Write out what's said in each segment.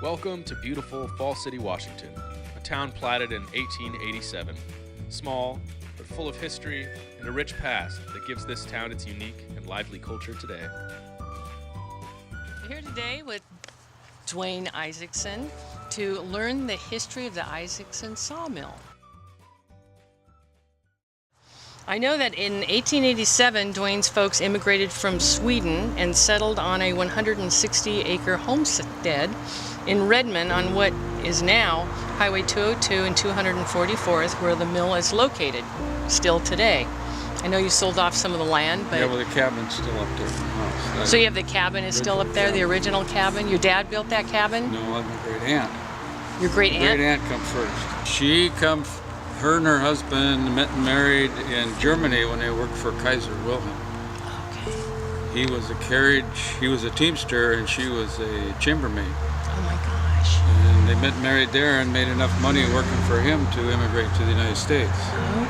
Welcome to beautiful Fall City, Washington, a town platted in 1887. Small, but full of history and a rich past that gives this town its unique and lively culture today. We're here today with Dwayne Isackson to learn the history of the Isackson Sawmill. I know that in 1887, Dwayne's folks immigrated from Sweden and settled on a 160-acre homestead in Redmond on what is now Highway 202 and 244th, where the mill is located, still today. I know you sold off some of the land, but... Yeah, well, the cabin's still up there in the house. So you have the cabin is still up there, the original cabin? Your dad built that cabin? No, I'm a great aunt. Your great aunt? Great aunt come first. She come, her and her husband met and married in Germany when they worked for Kaiser Wilhelm. Okay. He was a teamster and she was a chambermaid. Oh my gosh. And they met and married there and made enough money working for him to immigrate to the United States.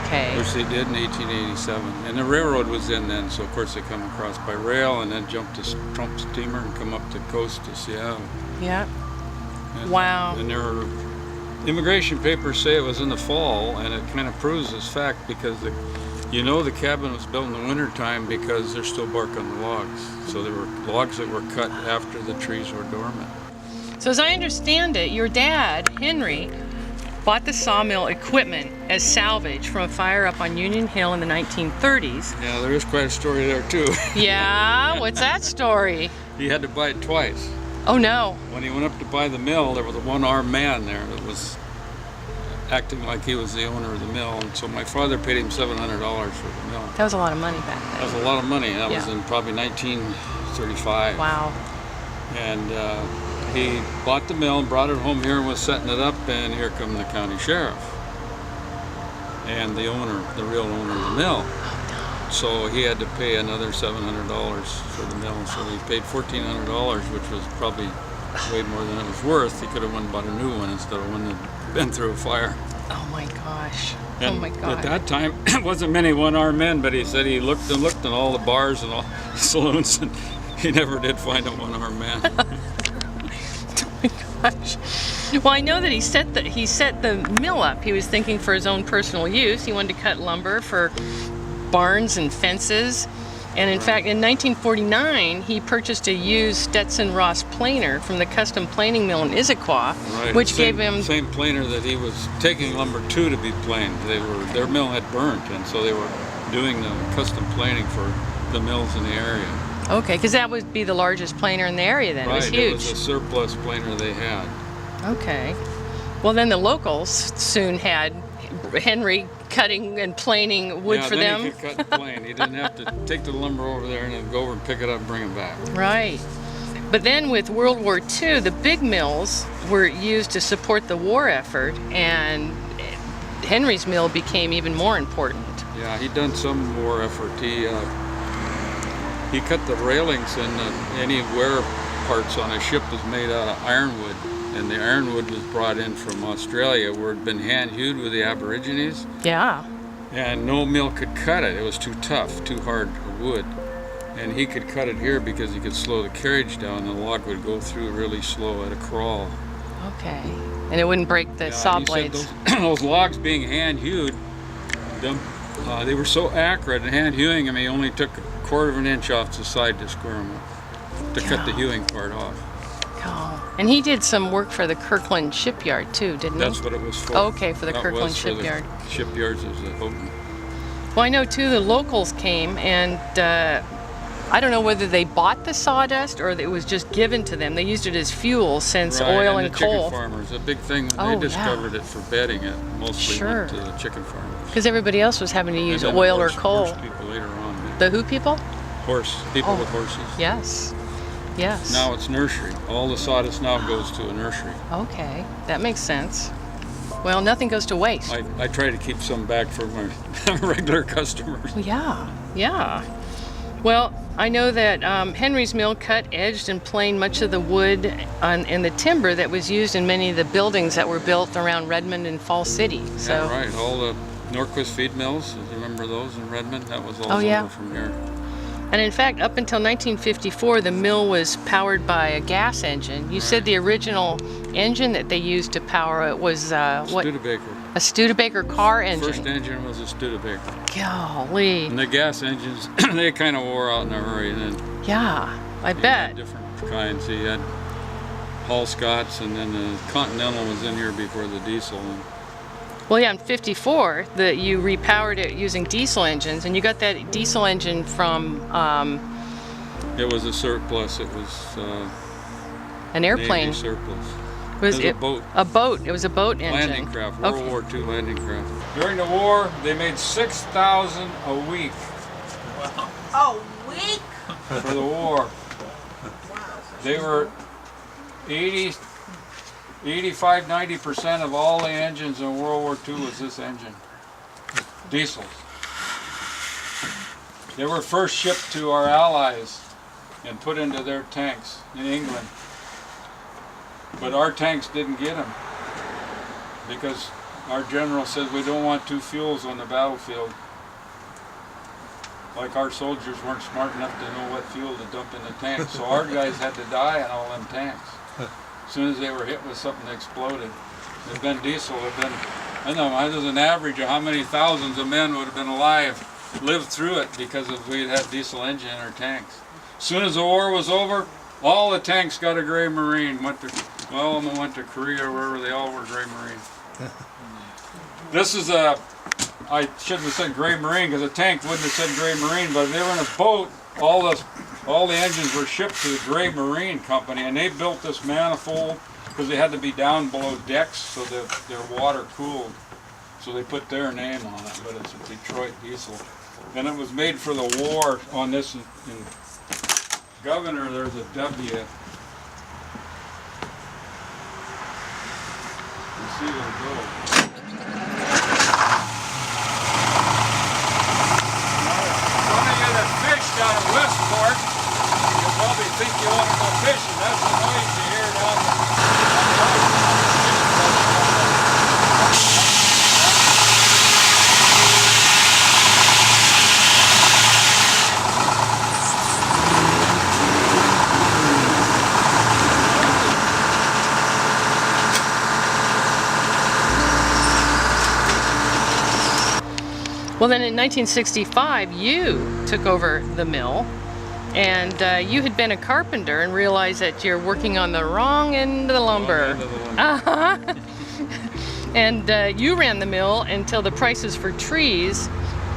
Okay. Which they did in 1887. And the railroad was in then, so of course they come across by rail and then jump to Trump steamer and come up the coast to Seattle. Yeah. And, Wow. And their immigration papers say it was in the fall, and it kind of proves this fact because the cabin was built in the wintertime because there's still bark on the logs. So there were logs that were cut after the trees were dormant. So as I understand it, your dad, Henry, bought the sawmill equipment as salvage from a fire up on Union Hill in the 1930s. Yeah, there is quite a story there too. Yeah? What's that story? He had to buy it twice. Oh no. When he went up to buy the mill, there was a one-armed man there that was acting like he was the owner of the mill, and so my father paid him $700 for the mill. That was a lot of money back then. That was a lot of money. That Yeah. was in probably 1935. Wow. And he bought the mill and brought it home here and was setting it up, and here come the county sheriff and the owner, the real owner of the mill. So he had to pay another $700 for the mill. So he paid $1,400, which was probably way more than it was worth. He could have went and bought a new one instead of one that had been through a fire. Oh my gosh. And oh my God. at that time, it wasn't many one-armed men, but he said he looked and looked in all the bars and all the saloons, and he never did find a one-armed man. Oh my gosh. Well, I know that he set the mill up. He was thinking for his own personal use. He wanted to cut lumber for barns and fences. And in fact, in 1949, he purchased a used Stetson Ross planer from the custom planing mill in Issaquah, Right. which gave him... Same planer that he was taking lumber to be planed. Their mill had burnt, and so they were doing the custom planing for the mills in the area. Okay, because that would be the largest planer in the area then. Right, It was huge. it was a surplus planer they had. Okay. Well, then the locals soon had Henry cutting and planing wood for them. Yeah, then he could cut and plane. He didn't have to take the lumber over there and then go over and pick it up and bring it back. Right. But then with World War II, the big mills were used to support the war effort, and Henry's mill became even more important. Yeah, he'd done some war effort. He cut the railings, and any wear parts on a ship was made out of ironwood. And the ironwood was brought in from Australia, where it had been hand-hewed with the Aborigines. Yeah. And no mill could cut it. It was too tough, too hard wood. And he could cut it here because he could slow the carriage down. The log would go through really slow at a crawl. Okay. And it wouldn't break the saw blades. Those logs being hand-hewed, they were so accurate in hand-hewing them, he only took a quarter of an inch off the side to square them up, to cut the hewing part off. Oh. And he did some work for the Kirkland shipyard too, didn't he? That's what it was for. Okay, for the Kirkland shipyard. The shipyards was at Houghton. Well, I know too the locals came, and I don't know whether they bought the sawdust or it was just given to them. They used it as fuel since oil and the coal. Chicken farmers, a big thing when they discovered it for bedding, it mostly went to the chicken farmers. Because everybody else was having to use And oil or coal. Horse people later on. The who people? People with horses. Yes. Yes. Now it's nursery. All the sawdust now goes to a nursery. Okay, that makes sense. Well, nothing goes to waste. I try to keep some back for my regular customers. Yeah. Well, I know that Henry's mill cut, edged, and planed much of the wood and the timber that was used in many of the buildings that were built around Redmond and Fall City. So. Yeah, right. All the Norquist feed mills, remember those in Redmond? That was all over from here. And in fact, up until 1954, the mill was powered by a gas engine. You said the original engine that they used to power it was what? Studebaker. A Studebaker car engine. First engine was a Studebaker. Golly. And the gas engines, they kind of wore out in a hurry. And then Yeah, I you bet. had different kinds. You had Hall Scotts, and then the Continental was in here before the diesel. Well, yeah, in '54, you repowered it using diesel engines, and you got that diesel engine from It was a surplus. It was an airplane. Navy surplus. Was it was a boat. A boat. It was a boat engine. Landing craft, World War II landing craft. During the war, they made 6,000 a week. A week? For the war. They were 85, 90% of all the engines in World War II was this engine. Diesels. They were first shipped to our allies and put into their tanks in England. But our tanks didn't get them because our general said we don't want two fuels on the battlefield. Like our soldiers weren't smart enough to know what fuel to dump in the tank, so our guys had to die in all them tanks. As soon as they were hit with something that exploded. It'd been diesel, it'd been, I don't know, there's an average of how many thousands of men would have been alive, lived through it because if we'd had diesel engine in our tanks. As soon as the war was over, all the tanks got a gray marine. All of them went to Korea or wherever, they all were gray marine. This is a, I shouldn't have said gray marine because a tank wouldn't have said gray marine, but if they were in a boat, all the engines were shipped to the Gray Marine Company, and they built this manifold because they had to be down below decks so that their water cooled. So they put their name on it, but it's a Detroit diesel. And it was made for the war on this. In Governor, there's a W. You see where it goes. Some of you that fished down at Westport, you probably think you want to go fishing. That's the noise you hear down there. Well, then in 1965, you took over the mill, and you had been a carpenter and realized that you're working on the wrong end of the lumber. And you ran the mill until the prices for trees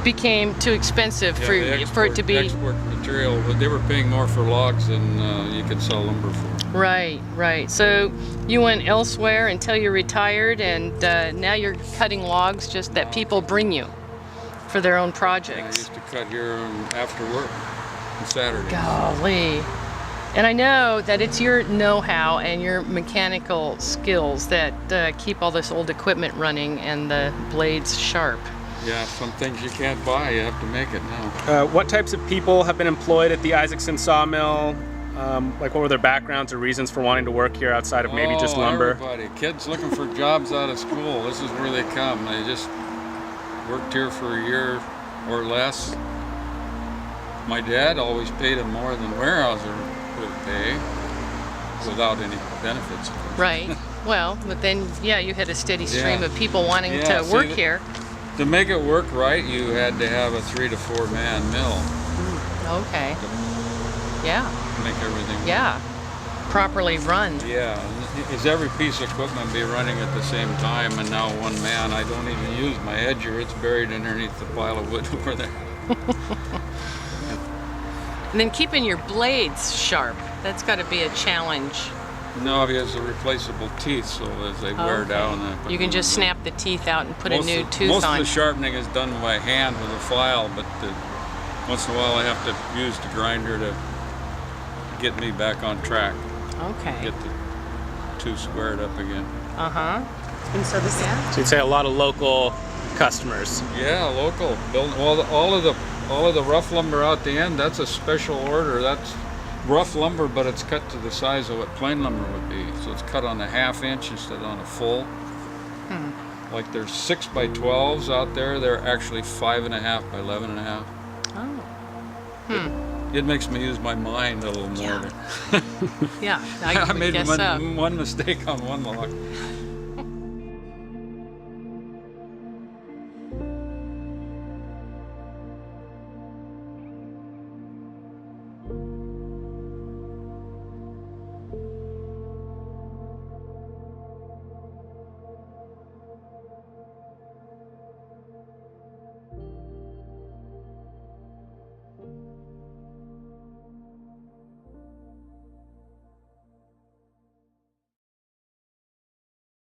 became too expensive for it to be. Export material, but they were paying more for logs than you could sell lumber for. Right, right. So you went elsewhere until you retired, and now you're cutting logs just that people bring you for their own projects. I used to cut here after work on Saturday. Golly. And I know that it's your know-how and your mechanical skills that keep all this old equipment running and the blades sharp. Yeah, some things you can't buy, you have to make it now. What types of people have been employed at the Isackson Sawmill? Like, what were their backgrounds or reasons for wanting to work here outside of maybe just lumber? Everybody. Kids looking for jobs out of school. This is where they come. They just worked here for a year or less. My dad always paid them more than Weyerhaeuser would pay without any benefits. Right. Well, but then, yeah, you had a steady stream of people wanting to work here. To make it work right, you had to have a 3 to 4 man mill. Okay. Yeah. To make everything work. Yeah. Properly run. Yeah. Is every piece of equipment be running at the same time, and now one man, I don't even use my edger, it's buried underneath the pile of wood over there. And then keeping your blades sharp, that's got to be a challenge. No, because they're replaceable teeth, so as they wear down. You can just snap the teeth out and put a new tooth most on. Most of the sharpening is done by hand with a file, but once in a while I have to use the grinder to get me back on track. Okay. Get the two squared up again. Uh-huh. And so this So you'd say a lot of local customers. Yeah, local. All of the rough lumber out the end, that's a special order. That's rough lumber, but it's cut to the size of what plain lumber would be. So it's cut on a 1/2 inch instead of on a full. Like there's 6 by 12s out there. They're actually 5.5 by 11.5. Oh. it makes me use my mind a little more. Yeah. Yeah, I I would made guess one, so. one mistake on one log.